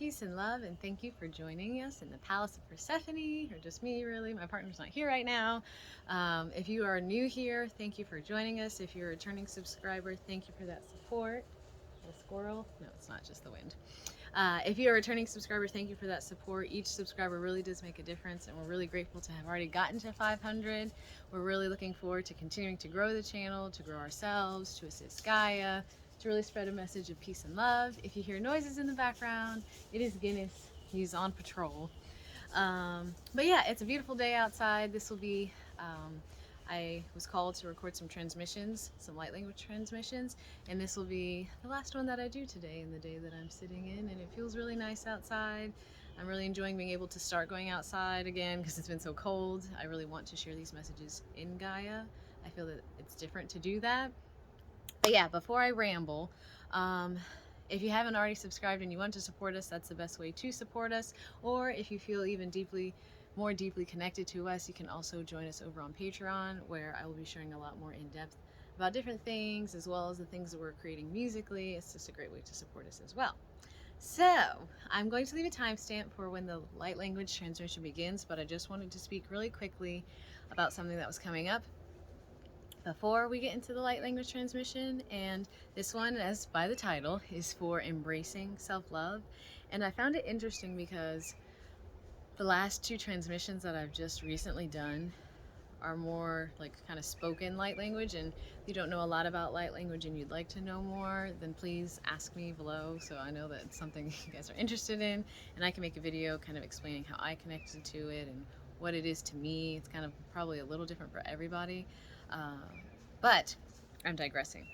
peace and love, and thank you for joining us in the Palace of Persephone, or just me really. My partner's not here right now. If you are new here, thank you for joining us. If you're a returning subscriber, thank you for that support. A squirrel? No, it's not, just the wind. If you're a returning subscriber, thank you for that support. Each subscriber really does make a difference, and we're really grateful to have already gotten to 500. We're really looking forward to continuing to grow the channel, to grow ourselves, to assist Gaia, to really spread a message of peace and love. If you hear noises in the background, it is Guinness. He's on patrol. But yeah, it's a beautiful day outside. This will be, I was called to record some transmissions, some light language transmissions, and this will be the last one that I do today and the day that I'm sitting in, and it feels really nice outside. I'm really enjoying being able to start going outside again because it's been so cold. I really want to share these messages in Gaia. I feel that it's different to do that. But yeah, before I ramble, if you haven't already subscribed and you want to support us, that's the best way to support us. Or if you feel even more deeply connected to us, you can also join us over on Patreon, where I will be sharing a lot more in depth about different things, as well as the things that we're creating musically. It's just a great way to support us as well. So I'm going to leave a timestamp for when the light language transmission begins, but I just wanted to speak really quickly about something that was coming up before we get into the light language transmission. And this one, as by the title, is for embracing self-love. And I found it interesting because the last two transmissions that I've just recently done are more like kind of spoken light language, and if you don't know a lot about light language and you'd like to know more, then please ask me below so I know that it's something you guys are interested in, and I can make a video kind of explaining how I connected to it and what it is to me. It's kind of probably a little different for everybody, but I'm digressing.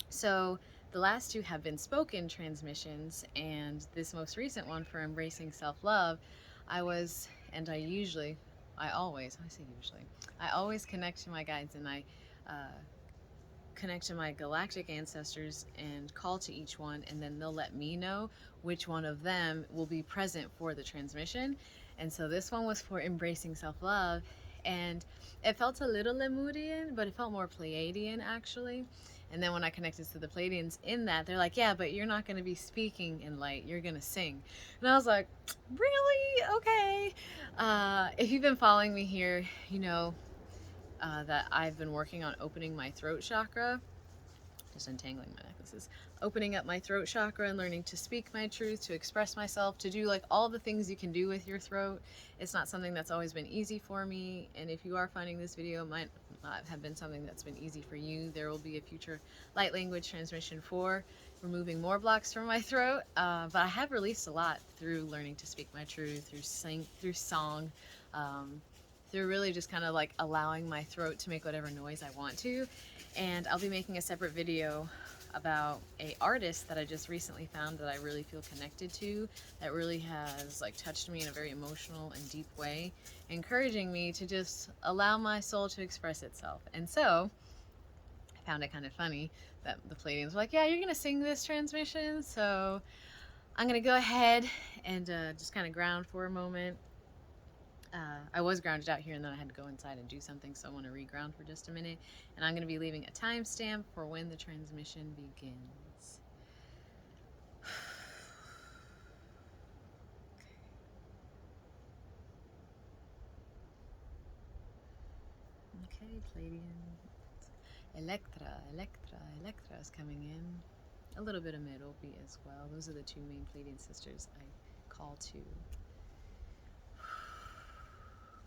So the last two have been spoken transmissions, and this most recent one for embracing self-love, I always connect to my guides, and I connect to my galactic ancestors and call to each one, and then they'll let me know which one of them will be present for the transmission. And so this one was for embracing self-love, and it felt a little Lemurian, but it felt more Pleiadian actually. And then when I connected to the Pleiadians in that, they're like, yeah, but you're not going to be speaking in light, you're going to sing. And I was like, really? Okay. If you've been following me here, you know that I've been working on opening my throat chakra, just untangling my necklaces, opening up my throat chakra and learning to speak my truth, to express myself, to do like all the things you can do with your throat. It's not something that's always been easy for me, and if you are finding this video, it might not have been something that's been easy for you. There will be a future light language transmission for removing more blocks from my throat, but I have released a lot through learning to speak my truth, through song, through really just kind of like allowing my throat to make whatever noise I want to. And I'll be making a separate video about an artist that I just recently found that I really feel connected to, that really has like touched me in a very emotional and deep way, encouraging me to just allow my soul to express itself. And so I found it kind of funny that the Pleiadians were like, yeah, you're gonna sing this transmission, so I'm gonna go ahead and just kind of ground for a moment. I was grounded out here, and then I had to go inside and do something, so I want to re-ground for just a minute, and I'm going to be leaving a timestamp for when the transmission begins. Okay, Pleiadians. Electra is coming in. A little bit of Merope as well. Those are the two main Pleiadian sisters I call to.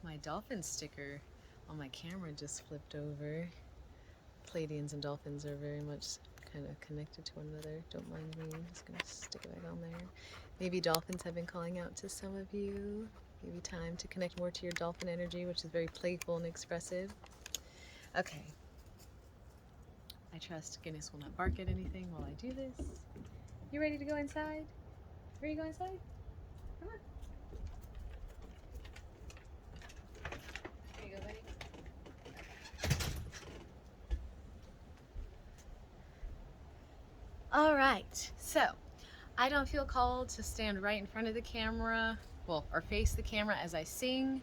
My dolphin sticker on my camera just flipped over. Pleiadians and dolphins are very much kind of connected to one another. Don't mind me, I'm just gonna stick it back on there. Maybe dolphins have been calling out to some of you. Give you time to connect more to your dolphin energy, which is very playful and expressive. Okay. I trust Guinness will not bark at anything while I do this. You ready to go inside? Ready to go inside? Come on. Here you go, buddy. All right, so I don't feel called to stand right in front of the camera, well, or face the camera as I sing.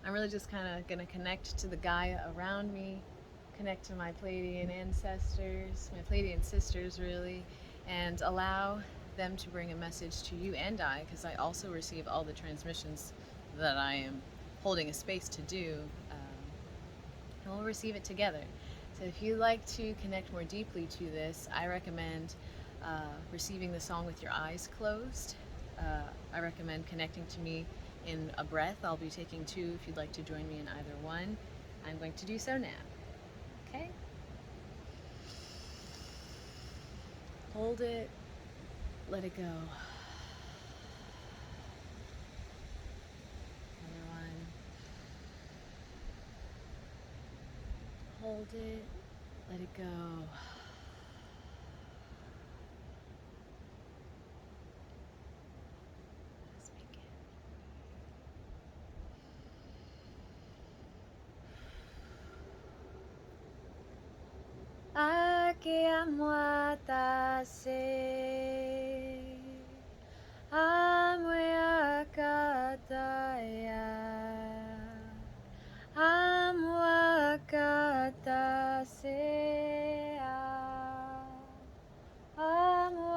I'm really just kind of going to connect to the Gaia around me, connect to my Pleiadian ancestors, my Pleiadian sisters really, and allow them to bring a message to you and I, because I also receive all the transmissions that I am holding a space to do, and we'll receive it together. So if you like to connect more deeply to this, I recommend receiving the song with your eyes closed. I recommend connecting to me in a breath. I'll be taking 2 if you'd like to join me in either one. I'm going to do so now. Okay? Hold it, let it go. Another one. Hold it, let it go. Speak it. Aquí amo atase, amo akataya, amo akatase, amo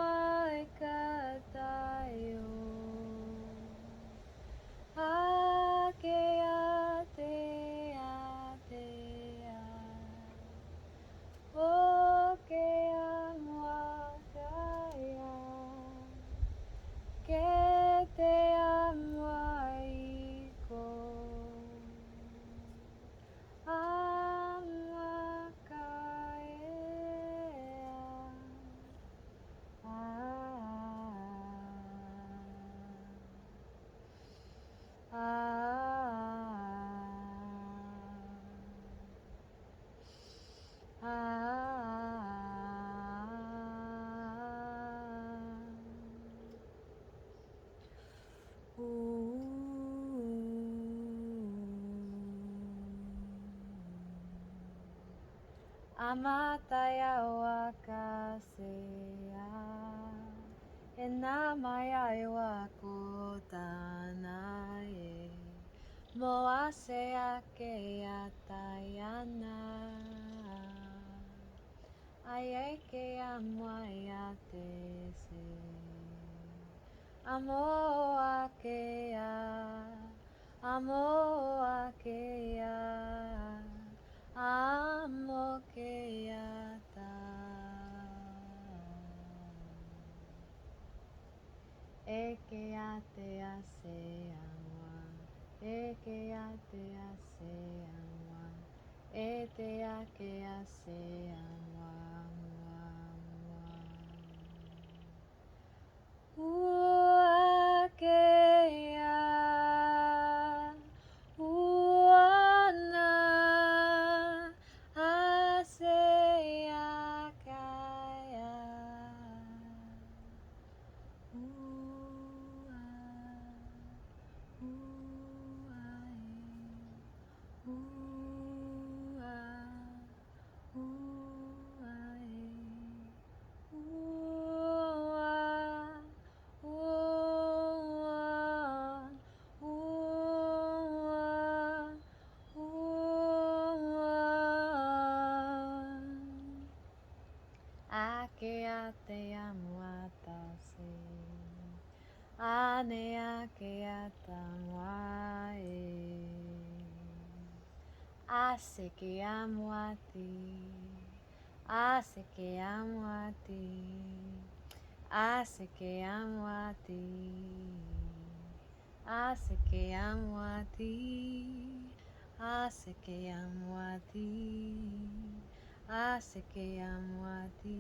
akatayo, ake ate ate. O que amo a Gaia, que te amo a Ico, amo a Gaia, Amataya wakasea, enamaya wakotanae, moasea ke atayana, aye ke amoyatese, amoakea, amoakea. Amokeata Ekeate ase amwa Ekeate ase amwa Ete ake ase amwa Uakea Uana Aseakaya Ua Uae Ua Uae Akeate amuatase, ane akeata muae, aseke amuati, aseke amuati, aseke amuati, aseke amuati, aseke amuati. Aseke amuati.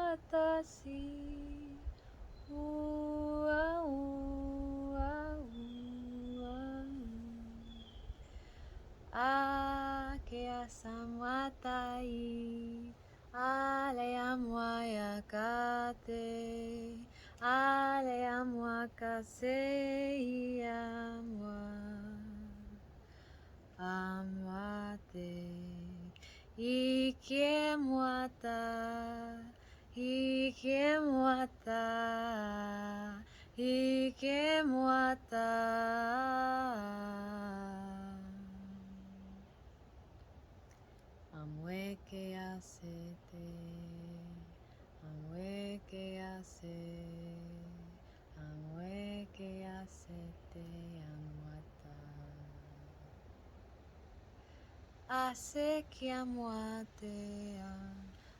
Uamuatasi. Ua ua ua. Ake asamuatai. Ale amuayakate. Ale amuakase amua amuate ike muata ike muata ike muata ase kia moatea,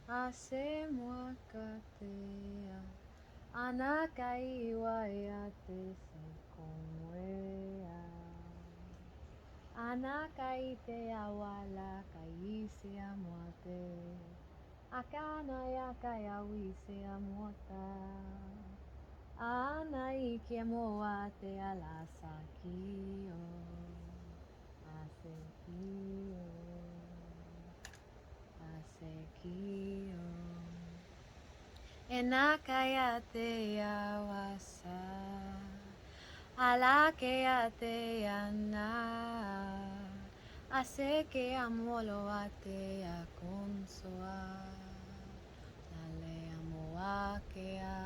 ase moakatea, anakai waiate se konwea, anakai te awala kai se amoate, akana ya kai awi se amota, anai kia moate alasakio. Asekio, asekio, enakayate awasa, alakeyate ana, aseke amoloate akonsoa, lale amoakea,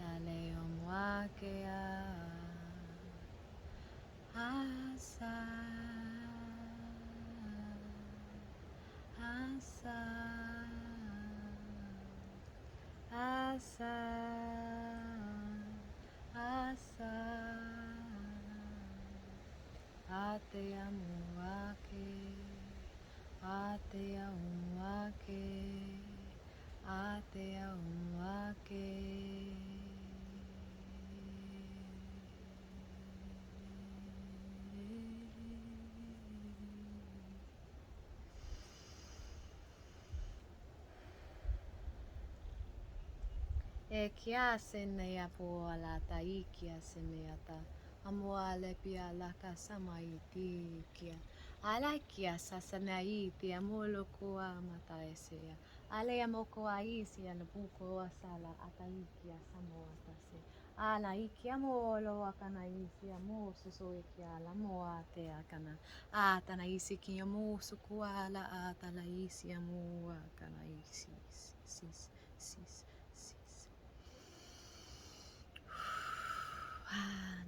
lale amoakea. Asa, asa, asa, asa, ate amuake, ate amuake, ate amuake. E kia sene apo ala taikia sene ata amoa lepia laka samaiti kia alakia sasanaiti amolo koa mataesea ale amoko aisi anabuko asala ataikia samoa tase ala iki amolo akana isi amo susoikia la moa te akana atana isi ki amo sukuala atala isi amo akana isi sis sis sis.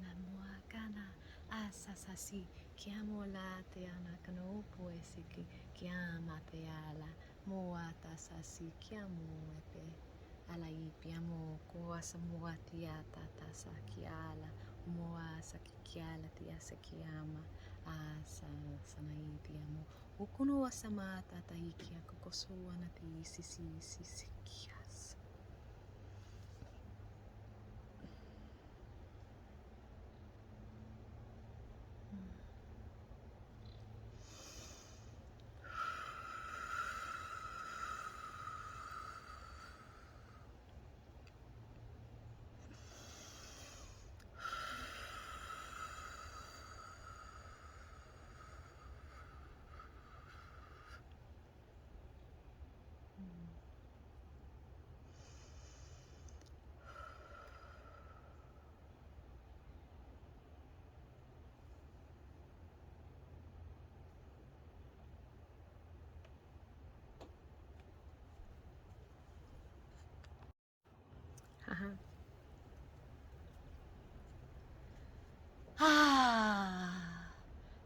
Namuakana asasasi kiamo la te ana kana upo esiki kiama te ala moata sasi kiamo epe ala ipiamo koasa moatia tata kiala moa sakikiala tia sakiama asa sanaipiamo ukuno wasama tata ikia kokosua ti sisi kias.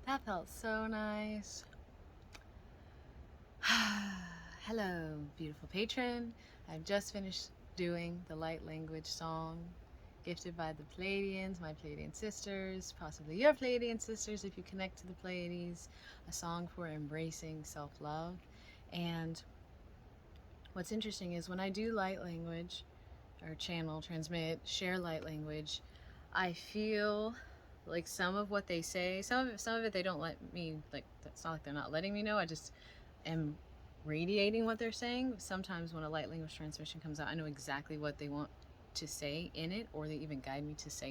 That felt so nice. Hello, beautiful patron. I've just finished doing the light language song gifted by the Pleiadians, my Pleiadian sisters, possibly your Pleiadian sisters if you connect to the Pleiades, a song for embracing self-love. And what's interesting is when I do light language, or channel, transmit, share light language, I feel like some of what they say, some of it they don't let me, like, it's not like they're not letting me know, I just am radiating what they're saying. Sometimes when a light language transmission comes out, I know exactly what they want to say in it, or they even guide me to say